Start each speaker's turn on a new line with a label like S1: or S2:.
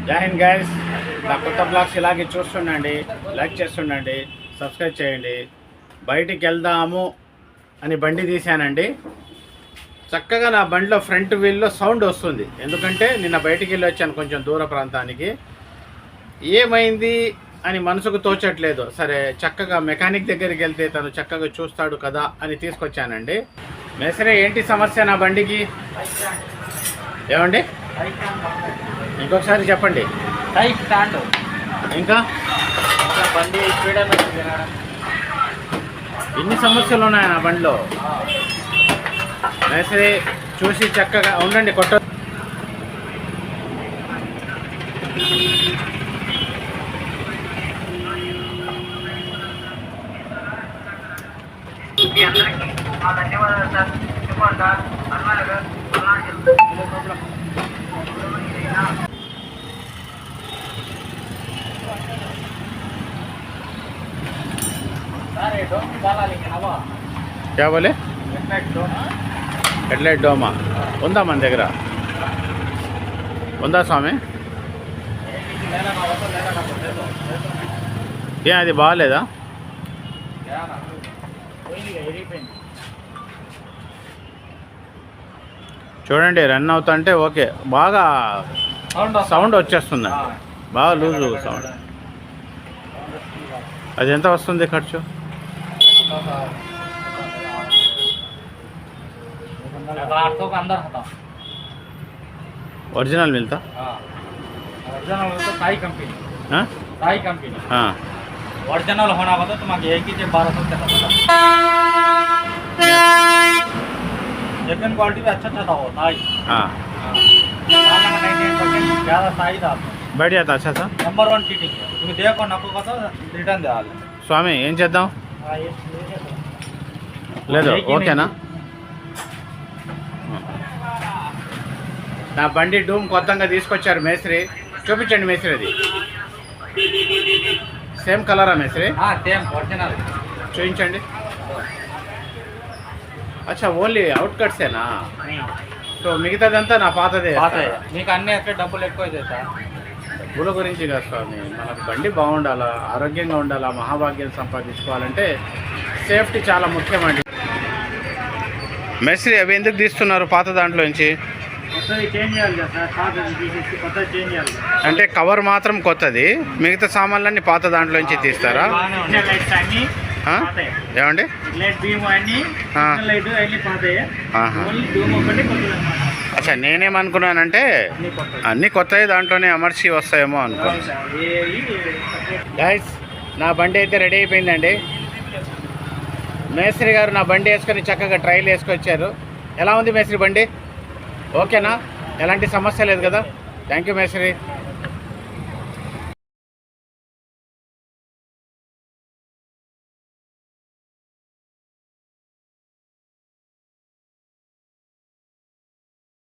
S1: జై హింద్ గైస్, నా కొత్త బ్లాగ్స్ ఇలాగే చూస్తుండండి, లైక్ చేస్తుండండి, సబ్స్క్రైబ్ చేయండి. బయటికి వెళ్దాము అని బండి తీశానండి. చక్కగా నా బండిలో ఫ్రంట్ వీల్లో సౌండ్ వస్తుంది. ఎందుకంటే నిన్న బయటికి వెళ్ళి వచ్చాను కొంచెం దూర ప్రాంతానికి. ఏమైంది అని మనసుకు తోచట్లేదు. సరే చక్కగా మెకానిక్ దగ్గరికి వెళ్తే తను చక్కగా చూస్తాడు కదా అని తీసుకొచ్చానండి. మేసరే ఏంటి సమస్య నా బండికి? ఏమండి ఇంకొకసారి చెప్పండి.
S2: టైప్ స్టాండ్
S1: ఇంకా
S2: బండి
S1: ఇన్ని సమస్యలు ఉన్నాయి నా బండిలో. మేసరే చూసి చక్కగా ఉండండి. కొట్ట
S2: ధన్యవాదాలు సార్. చెప్పండి సార్.
S1: क्या बोले? హెడ్లైట్ డోమా ఉందా మన దగ్గర? ఉందా స్వామి? ఏ అది బాగాలేదా? చూడండి రన్ అవుతుంటే ఓకే, బాగా సౌండ్ వచ్చేస్తుంది, బాగా లూజు సౌండ్. అది ఎంత వస్తుంది ఖర్చు? ओरिजिनल मिलता?
S2: ओरिजिनल तो साई कंपनी
S1: हाँ
S2: ओरिजिनल होना होता तो मांगे एक ही 1200 का था। सेकंड क्वालिटी भी अच्छा था वो साई।
S1: हाँ
S2: 99% ज़्यादा साई था,
S1: बढ़िया था, अच्छा था.
S2: नंबर 1 चीटिंग तुम्हें देखो नको का रिटर्न दे आले.
S1: స్వామి ఏం చేద్దాం? లేదు ఓకేనా? నా బండి డూమ్ కొత్తగా తీసుకొచ్చారు మేస్త్రి. చూపించండి మేస్త్రి, అది సేమ్ కలరా మేస్త్రి?
S2: సేమ్ ఒరిజినల్
S1: చూపించండి. అచ్చా ఓన్లీ అవుట్ కట్సేనా? సో మిగతాదంతా నా పాతదే.
S2: మీకు అన్నీ ఎక్కడ డబ్బులు ఎక్కువ సార్.
S1: డబ్బుల గురించి కాదు స్వామి, మనకు బండి బాగుండాలా, ఆరోగ్యంగా ఉండాలా, మహాభాగ్యం సంపాదించుకోవాలంటే సేఫ్టీ చాలా ముఖ్యమండి. మేస్త్రి అవి ఎందుకు తీస్తున్నారు పాత దాంట్లోంచి? అంటే కవర్ మాత్రం కొత్తది, మిగతా సామాన్లన్నీ పాత దాంట్లోంచి తీస్తారా? ఏమండి అచ్చా, నేనేమనుకున్నానంటే అన్నీ కొత్తవి దాంట్లోనే అమర్చి వస్తాయేమో అనుకో. గైస్, నా బండి అయితే రెడీ అయిపోయిందండి. మేస్త్రి గారు నా బండి వేసుకొని చక్కగా ట్రైల్ వేసుకొచ్చారు. ఎలా ఉంది మేస్త్రి బండి? ఓకేనా? ఎలాంటి సమస్య లేదు కదా? థ్యాంక్ యూ మేస్త్రి.